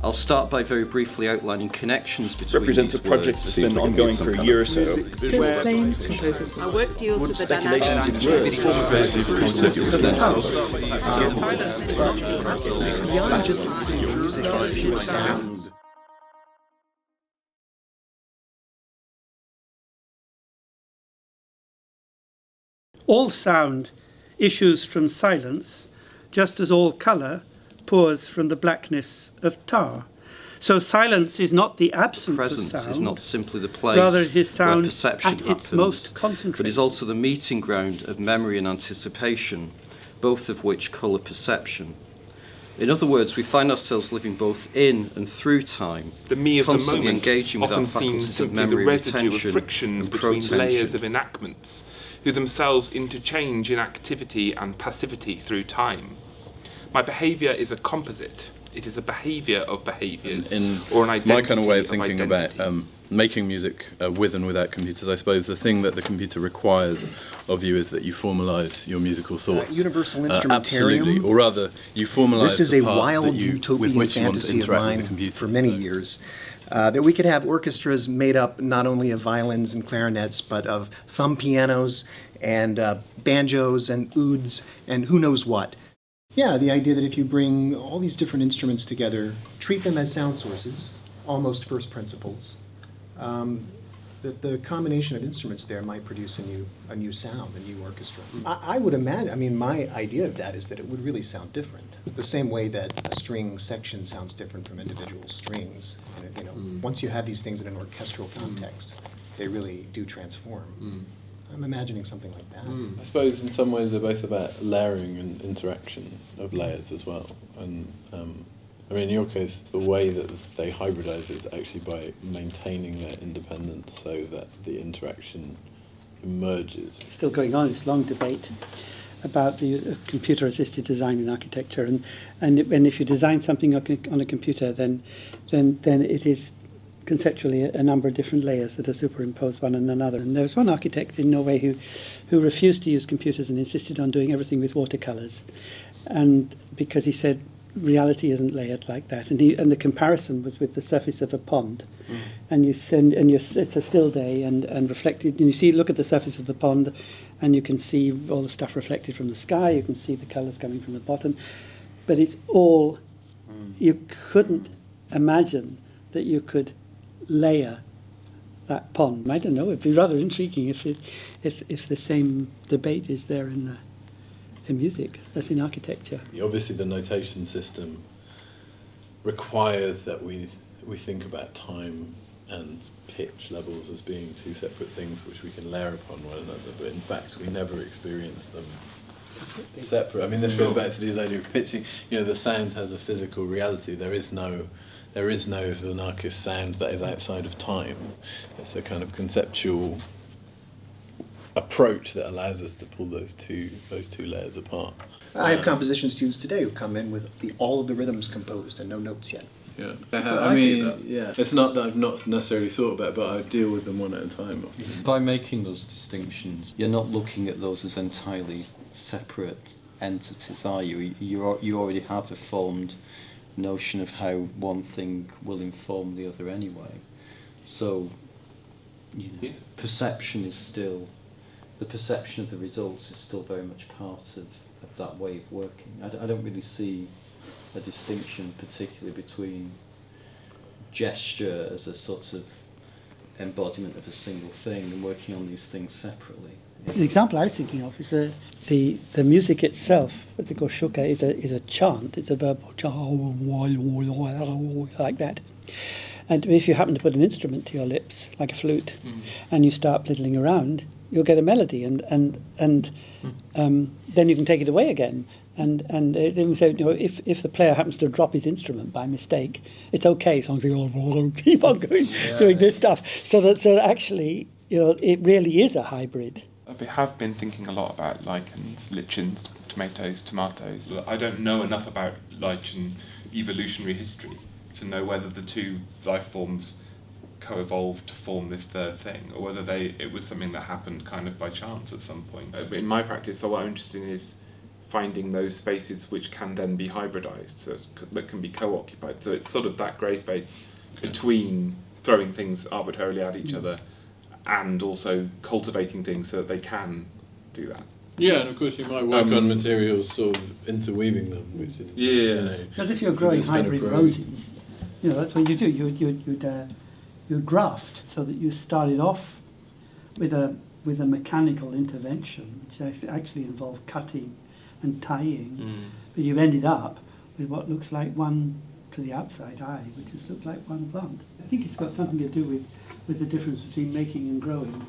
I'll start by very briefly outlining connections between represents a these project words. that's been ongoing for a year or so. Does claims composers Our work deals with the Speculations dynamics. in words. beyond just music sound. All sound issues from silence, just as all colour pours from the blackness of tar. So silence is not the absence Presence of sound. is not simply the place Rather it is where sound perception at happens, its most but concentrated. is also the meeting ground of memory and anticipation, both of which colour perception. In other words, we find ourselves living both in and through time, The me of the constantly moment engaging with often our faculties seems of simply the memory, residue of retention, frictions and between protension. layers of enactments, who themselves interchange in activity and passivity through time. My behaviour is a composite. It is a behaviour of behaviours, or an identity my kind of way of thinking about identities. making music with and without computers, I suppose the thing that the computer requires of you is that you formalise your musical thoughts. Universal Absolutely, Instrumentarium. or rather, you formalise This is the a part wild that you, with utopian which you want to fantasy of interact with the mine computer. for many years. That we could have orchestras made up not only of violins and clarinets, but of thumb pianos and banjos and ouds and who knows what. Yeah, the idea that if you bring all these different instruments together, treat them as sound sources, almost first principles, that the combination of instruments there might produce a new sound, a new orchestra. I would imagine, I mean, my idea of that is that it would really sound different. The same way that a string section sounds different from individual strings. And, you know, once you have these things in an orchestral context, they really do transform. I'm imagining something like that. I suppose in some ways they're both about layering and interaction of layers as well. And I mean, in your case, the way that they hybridize is actually by maintaining their independence so that the interaction emerges. It's still going on, this long debate about the use of computer-assisted design in architecture, and if you design something on a computer, then it is conceptually a number of different layers that are superimposed one on another. And there was one architect in Norway who refused to use computers and insisted on doing everything with watercolours, and because he said reality isn't layered like that, and the comparison was with the surface of a pond, and it's a still day and reflected, and look at the surface of the pond, and you can see all the stuff reflected from the sky, you can see the colours coming from the bottom, but it's all, you couldn't imagine that you could layer that pond. I don't know, it'd be rather intriguing if the same debate is there in music as in architecture. Obviously the notation system requires that we think about time and pitch levels as being two separate things which we can layer upon one another, but in fact we never experience them separate. I mean, this goes back to this idea of pitching. You know, the sound has a physical reality. There is no Xenakis sound that is outside of time. It's a kind of conceptual approach that allows us to pull those two layers apart. I have composition students today who come in with all of the rhythms composed and no notes yet. Yeah, I mean, yeah. It's not that I've not necessarily thought about it, but I deal with them one at a time. By making those distinctions, you're not looking at those as entirely separate entities, are you? You already have a formed notion of how one thing will inform the other anyway. So, perception is still, the perception of the results is still very much part of that way of working. I don't really see a distinction particularly between gesture as a sort of embodiment of a single thing and working on these things separately. The example I was thinking of is the music itself, the Goshuka, is a chant. It's a verbal chant, like that. And if you happen to put an instrument to your lips, like a flute, and you start piddling around, you'll get a melody, and then you can take it away again. And they say, if the player happens to drop his instrument by mistake, it's okay. So I'm keep on going, doing this stuff. So actually, it really is a hybrid. I have been thinking a lot about lichens, lichens, tomatoes. I don't know enough about lichen evolutionary history to know whether the two life forms co-evolved to form this third thing, or whether it was something that happened kind of by chance at some point. In my practice, what I'm interested in is finding those spaces which can then be hybridized, so that can be co-occupied. So it's sort of that grey space between throwing things arbitrarily at each other and also cultivating things so that they can do that. Yeah, and of course you might work on materials sort of interweaving them, which is Because if you're growing instead of hybrid growing- roses, that's what you do. You'd graft so that you started off with a mechanical intervention, which actually involved cutting and tying, but you've ended up with what looks like one to the outside eye, which just looks like one plant. I think it's got something to do with the difference between making and growing.